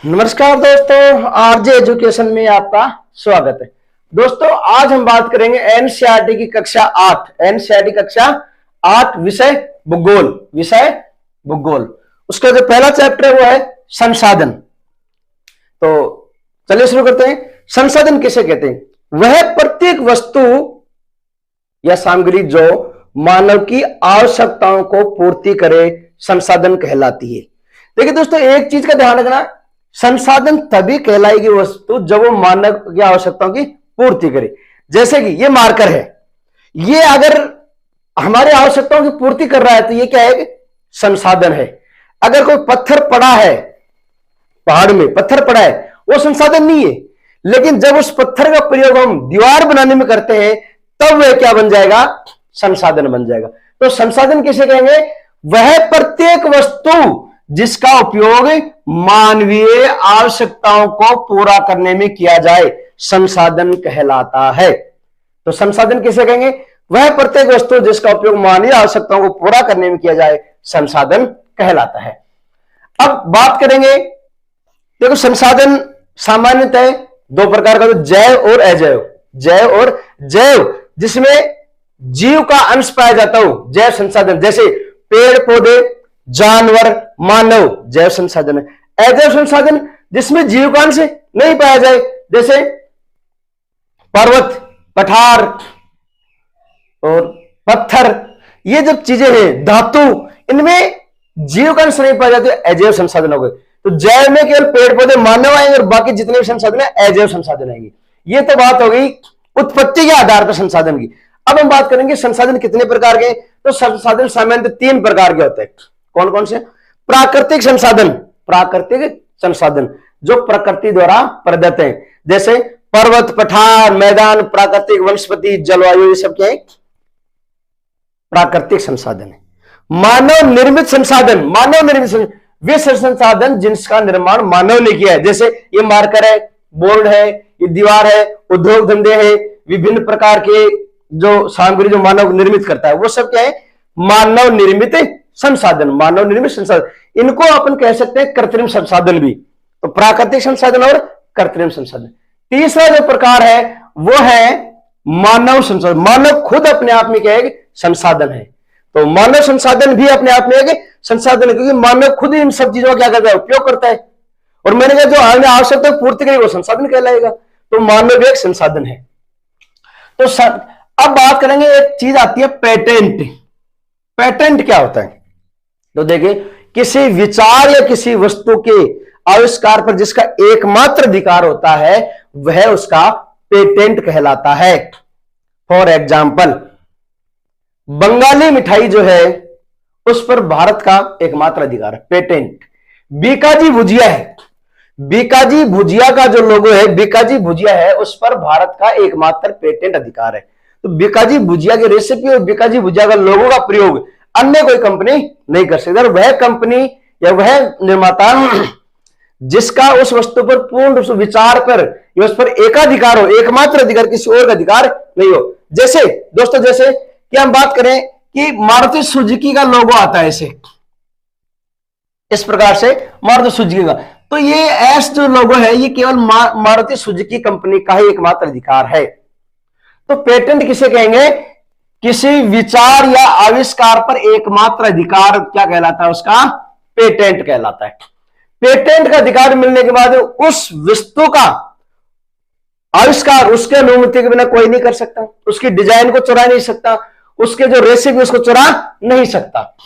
नमस्कार दोस्तों, RJ education में आपका स्वागत है। दोस्तों, आज हम बात करेंगे एनसीईआरटी की कक्षा 8, एनसीईआरटी कक्षा 8 विषय भूगोल। उसका जो पहला चैप्टर है वो है संसाधन। तो चलिए शुरू करते हैं। संसाधन किसे कहते हैं? वह प्रत्येक वस्तु या सामग्री जो मानव की आवश्यकताओं को पूर्ति करे संसाधन कहलाती है। देखिए दोस्तों, एक चीज का ध्यान रखना, संसाधन तभी कहलाएगी वस्तु जब वो मानव की आवश्यकताओं की पूर्ति करे। जैसे कि ये मार्कर है, ये अगर हमारी आवश्यकताओं की पूर्ति कर रहा है तो ये क्या है? संसाधन है। अगर कोई पत्थर पड़ा है, पहाड़ में पत्थर पड़ा है, वो संसाधन नहीं है। लेकिन जब उस पत्थर का प्रयोग हम दीवार बनाने में करते हैं तब वह क्या बन जाएगा? संसाधन बन जाएगा। तो संसाधन किसे कहेंगे? वह प्रत्येक वस्तु जिसका उपयोग मानवीय आवश्यकताओं को पूरा करने में किया जाए संसाधन कहलाता है। तो संसाधन किसे कहेंगे? वह प्रत्येक वस्तु जिसका उपयोग मानवीय आवश्यकताओं को पूरा करने में किया जाए संसाधन कहलाता है। अब बात करेंगे, देखो संसाधन सामान्यतः दो प्रकार का, तो जैव और अजैव। जैव और जैव जिसमें जीव का अंश पाया जाता हो, जैव संसाधन, जैसे पेड़ पौधे, जानवर, मानव, जैव संसाधन है। अजैव संसाधन जिसमें जीव का अंश नहीं पाया जाए, जैसे पर्वत, पठार और पत्थर, ये जब चीजें हैं, धातु, इनमें जीव का अंश नहीं पाया जाता, अजैव संसाधन हो गए। तो जैव में केवल पेड़ पौधे, मानव आएंगे और बाकी जितने भी संसाधन है अजैव संसाधन आएंगे। ये तो बात हो गई उत्पत्ति के आधार पर संसाधन की। अब हम बात करेंगे संसाधन कितने प्रकार के। तो संसाधन सामान्यतः 3 प्रकार के होते हैं। कौन कौन से? प्राकृतिक संसाधन, प्राकृतिक संसाधन जो प्रकृति द्वारा प्रदत्त हैं, जैसे पर्वत, पठार, मैदान, प्राकृतिक वनस्पति, जलवायु, ये सब क्या है? प्राकृतिक संसाधन है। मानव निर्मित संसाधन, मानव निर्मित वे संसाधन जिनका निर्माण मानव ने किया है, जैसे ये मार्कर है, बोर्ड है, ये दीवार है, उद्योग धंधे हैं, विभिन्न प्रकार के जो सामग्री जो मानव निर्मित करता है, वो सब क्या है? मानव निर्मित संसाधन, मानव निर्मित संसाधन। इनको अपन कह सकते हैं कृत्रिम संसाधन भी। तो प्राकृतिक संसाधन और कृत्रिम संसाधन। तीसरा जो प्रकार है वो है मानव संसाधन। मानव खुद अपने आप में क्या है? संसाधन है। तो मानव संसाधन भी अपने आप में एक संसाधन है, क्योंकि मानव खुद इन सब चीजों का क्या करता है? उपयोग करता है। और मैंने कहा जो हमें आवश्यकता पूर्ति करेगी वो संसाधन कहलाएगा। तो मानव भी एक संसाधन है। तो अब बात करेंगे, एक चीज आती है पेटेंट। पेटेंट क्या होता है? तो देखिए, किसी विचार या किसी वस्तु के आविष्कार पर जिसका एकमात्र अधिकार होता है वह उसका पेटेंट कहलाता है। फॉर एग्जाम्पल, बंगाली मिठाई जो है उस पर भारत का एकमात्र अधिकार है, पेटेंट। बीकाजी भुजिया है, बीकाजी भुजिया का जो लोगो है, बीकाजी भुजिया है, उस पर भारत का एकमात्र पेटेंट अधिकार है। तो बीकाजी भुजिया की रेसिपी और बीकाजी भुजिया का लोगो का प्रयोग अन्य कोई कंपनी नहीं कर सकती। और वह कंपनी या वह निर्माता जिसका उस वस्तु पर पूर्ण रूप से विचार पर या उस पर एकाधिकार हो, एकमात्र अधिकार, किसी और का अधिकार नहीं हो। जैसे दोस्तों, जैसे कि हम बात करें कि मारुति सुजुकी का लोगो आता है ऐसे, इस प्रकार से मारुति सुजुकी का, तो ये एस जो लोगो है ये केवल मारुति सुजुकी कंपनी का ही एकमात्र अधिकार है। तो पेटेंट किसे कहेंगे? किसी विचार या आविष्कार पर एकमात्र अधिकार क्या कहलाता है? उसका पेटेंट कहलाता है। पेटेंट का अधिकार मिलने के बाद उस वस्तु का आविष्कार उसके अनुमति के बिना कोई नहीं कर सकता, उसकी डिजाइन को चुरा नहीं सकता, उसके जो रेसिपी उसको चुरा नहीं सकता।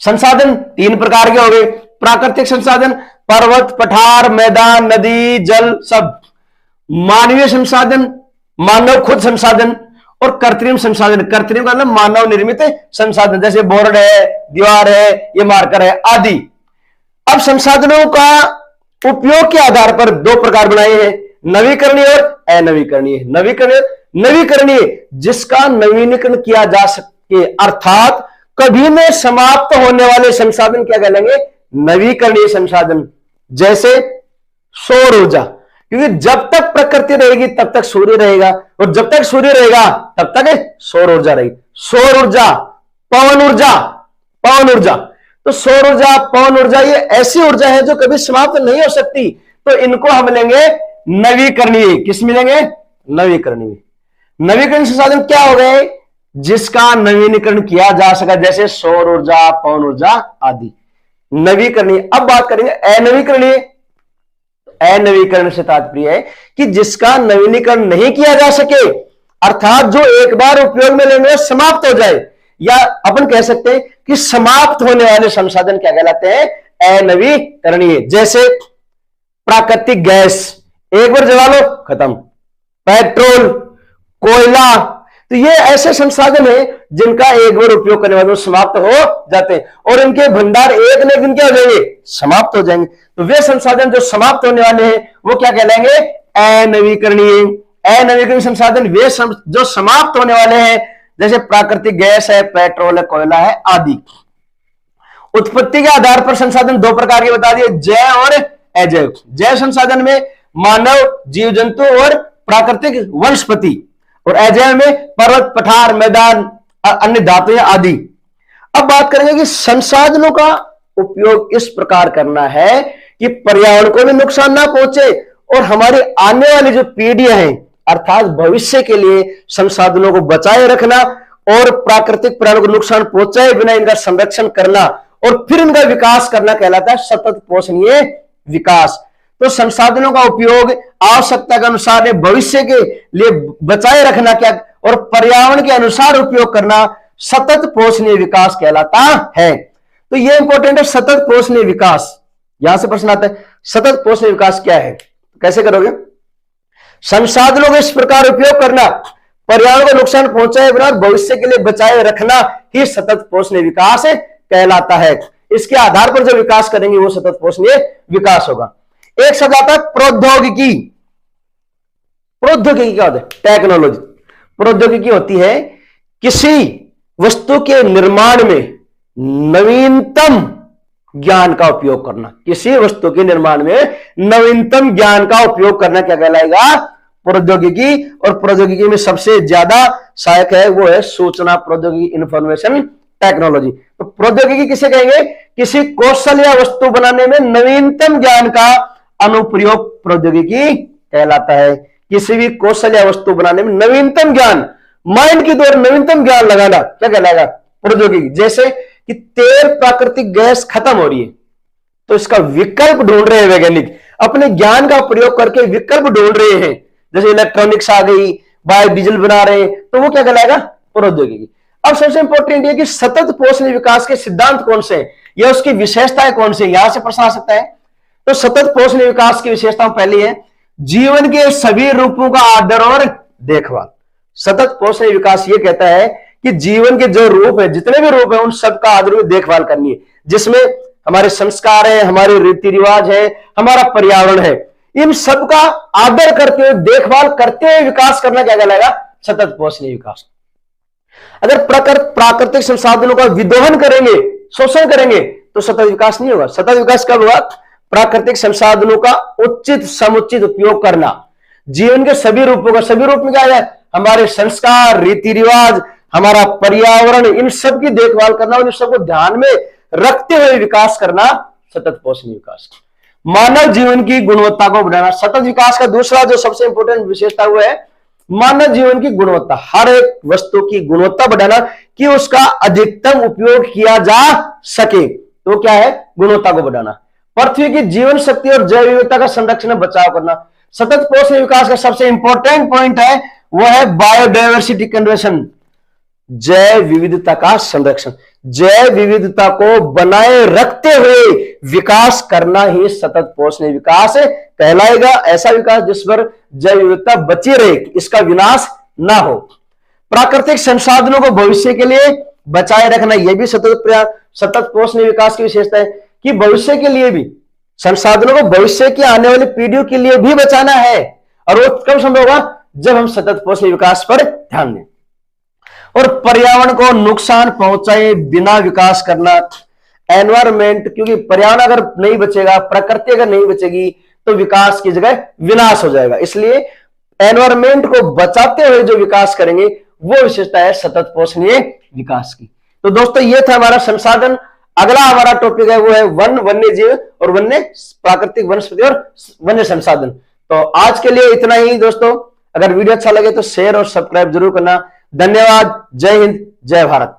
संसाधन 3 प्रकार के हो गए। प्राकृतिक संसाधन, पर्वत, पठार, मैदान, नदी, जल, सब। मानवीय संसाधन, मानव खुद संसाधन। और कृत्रिम संसाधन, कृत्रिम का मतलब मानव निर्मित संसाधन, जैसे बोर्ड है, दीवार है, ये मार्कर है आदि। अब संसाधनों का उपयोग के आधार पर 2 प्रकार बनाए हैं, नवीकरणीय और अनवीकरणीय। नवीकरणीय जिसका नवीनीकरण किया जा सके, अर्थात कभी में समाप्त होने वाले संसाधन क्या कहलाएंगे? नवीकरणीय संसाधन। जैसे सौर ऊर्जा, क्योंकि जब तक प्रकृति रहेगी तब तक सूर्य रहेगा, और जब तक सूर्य रहेगा तब तक सौर ऊर्जा रहेगी। सौर ऊर्जा, पवन ऊर्जा, पवन ऊर्जा। तो सौर ऊर्जा, पवन ऊर्जा, ये ऐसी ऊर्जा है जो कभी समाप्त नहीं हो सकती, तो इनको हम लेंगे नवीकरणीय। किस मिलेंगे? नवीकरणीय। नवीकरणीय संसाधन क्या हो गए? जिसका नवीनीकरण किया जा सका, जैसे सौर ऊर्जा, पवन ऊर्जा आदि, नवीकरणीय। अब बात करेंगे अनवीकरणीय। अनवीकरण से तात्पर्य है कि जिसका नवीनीकरण नहीं किया जा सके, अर्थात जो एक बार उपयोग में लेने में समाप्त हो जाए, या अपन कह सकते हैं कि समाप्त होने वाले संसाधन क्या कहलाते हैं? अनवीकरणीय। जैसे प्राकृतिक गैस, एक बार जला लो खत्म। पेट्रोल, कोयला, तो ये ऐसे संसाधन हैं जिनका एक बार उपयोग करने वाले समाप्त हो जाते हैं, और इनके भंडार एक न एक दिन क्या हो जाएंगे? समाप्त हो जाएंगे। तो वे संसाधन जो समाप्त होने वाले हैं वो क्या कहलाएंगे? अनवीकरणीय। अनवीकरणीय संसाधन वे जो समाप्त होने वाले हैं, जैसे प्राकृतिक गैस है, पेट्रोल है, कोयला है आदि। उत्पत्ति के आधार पर संसाधन दो प्रकार के बता दिए, जैव और अजैव। जैव संसाधन में मानव, जीव जंतु और प्राकृतिक वनस्पति, और अजैव में पर्वत, पठार, मैदान, अन्य धातुएं आदि। अब बात करेंगे कि संसाधनों का उपयोग इस प्रकार करना है कि पर्यावरण को भी नुकसान ना पहुंचे, और हमारी आने वाली जो पीढ़ियां हैं, अर्थात भविष्य के लिए संसाधनों को बचाए रखना और प्राकृतिक पर्यावरण को नुकसान पहुंचाए बिना इनका संरक्षण करना और फिर इनका विकास करना कहलाता है सतत पोषणीय विकास। तो संसाधनों का उपयोग आवश्यकता के अनुसार भविष्य के लिए बचाए रखना क्या, और पर्यावरण के अनुसार उपयोग करना सतत पोषणीय विकास कहलाता है। तो ये इंपॉर्टेंट है, सतत पोषणीय विकास। यहां से प्रश्न आता है, सतत पोषणीय विकास क्या है, कैसे करोगे? संसाधनों का इस प्रकार उपयोग करना, पर्यावरण को नुकसान पहुंचाए बिना भविष्य के लिए बचाए रखना ही सतत पोषणीय विकास कहलाता है। इसके आधार पर जो विकास करेंगे वो सतत पोषणीय विकास होगा। एक शब्द आता है प्रौद्योगिकी। प्रौद्योगिकी क्या होता है? टेक्नोलॉजी। प्रौद्योगिकी होती है किसी वस्तु के निर्माण में नवीनतम ज्ञान का उपयोग करना। किसी वस्तु के निर्माण में नवीनतम ज्ञान का उपयोग करना क्या कहलाएगा? प्रौद्योगिकी। और प्रौद्योगिकी में सबसे ज्यादा सहायक है वो है सूचना प्रौद्योगिकी, इंफॉर्मेशन टेक्नोलॉजी। तो प्रौद्योगिकी किसे कहेंगे? किसी कौशल या वस्तु बनाने में नवीनतम ज्ञान का अनुप्रयोग प्रौद्योगिकी कहलाता है। किसी भी कौशल या वस्तु बनाने में नवीनतम ज्ञान, माइंड की द्वारा नवीनतम ज्ञान लगाना क्या कहलाएगा? प्रौद्योगिकी। जैसे कि तेल, प्राकृतिक गैस खत्म हो रही है, तो इसका विकल्प ढूंढ रहे हैं वैज्ञानिक, अपने ज्ञान का प्रयोग करके विकल्प ढूंढ रहे हैं। जैसे इलेक्ट्रॉनिक्स आ गई, बायोडीजल बना रहे हैं, तो वो क्या कहलाएगा? प्रौद्योगिकी। अब सबसे इंपॉर्टेंट है कि सतत पोषणीय विकास के सिद्धांत कौन से हैं या उसकी विशेषताएं कौन सी, यहां से प्रश्न आ सकता है। तो सतत पोषणीय विकास की विशेषताओं पहली है जीवन के सभी रूपों का आदर और देखभाल। सतत पोषणीय विकास ये कहता है कि जीवन के जो रूप है, जितने भी रूप है, उन सबका आदर और देखभाल करनी है, जिसमें हमारे संस्कार है, हमारे रीति रिवाज है, हमारा पर्यावरण है, इन सबका आदर करते हुए, देखभाल करते हुए विकास करना क्या कहलाएगा? सतत पोषणीय विकास। अगर प्राकृतिक संसाधनों का विदोहन करेंगे, शोषण करेंगे, तो सतत विकास नहीं होगा। सतत विकास कब होगा? प्राकृतिक संसाधनों का उचित समुचित उपयोग करना, जीवन के सभी रूपों का, सभी रूप में क्या है? हमारे संस्कार, रीति रिवाज, हमारा पर्यावरण, इन सब की देखभाल करना और इन सबको ध्यान में रखते हुए विकास करना सतत पोषणीय विकास। मानव जीवन की गुणवत्ता को बढ़ाना। सतत विकास का दूसरा जो सबसे इंपॉर्टेंट विशेषता हुआ है मानव जीवन की गुणवत्ता, हर एक वस्तु की गुणवत्ता बढ़ाना कि उसका अधिकतम उपयोग किया जा सके। तो क्या है? गुणवत्ता को बढ़ाना। पृथ्वी की जीवन शक्ति और जैव विविधता का संरक्षण और बचाव करना। सतत पोषणीय विकास का सबसे इंपॉर्टेंट पॉइंट है वो है बायोडायवर्सिटी कन्वर्जन, जैव विविधता का संरक्षण। जैव विविधता को बनाए रखते हुए विकास करना ही सतत पोषणीय विकास कहलाएगा। ऐसा विकास जिस पर जैव विविधता बची रहे, इसका विनाश ना हो। प्राकृतिक संसाधनों को भविष्य के लिए बचाए रखना, यह भी सतत पोषणीय विकास की विशेषता है कि भविष्य के लिए भी संसाधनों को भविष्य की आने वाली पीढ़ियों के लिए भी बचाना है। और वो कब संभव होगा? जब हम सतत पोषणीय विकास पर ध्यान दें। और पर्यावरण को नुकसान पहुंचाए बिना विकास करना, एनवायरमेंट, क्योंकि पर्यावरण अगर नहीं बचेगा, प्रकृति अगर नहीं बचेगी, तो विकास की जगह विनाश हो जाएगा। इसलिए एनवायरमेंट को बचाते हुए जो विकास करेंगे वो विशेषता है सतत पोषणीय विकास की। तो दोस्तों ये था हमारा संसाधन। अगला हमारा टॉपिक है वो है वन, वन्य जीव और वन्य प्राकृतिक वनस्पति और वन्य संसाधन। तो आज के लिए इतना ही दोस्तों। अगर वीडियो अच्छा लगे तो शेयर और सब्सक्राइब जरूर करना। धन्यवाद। जय हिंद, जय भारत।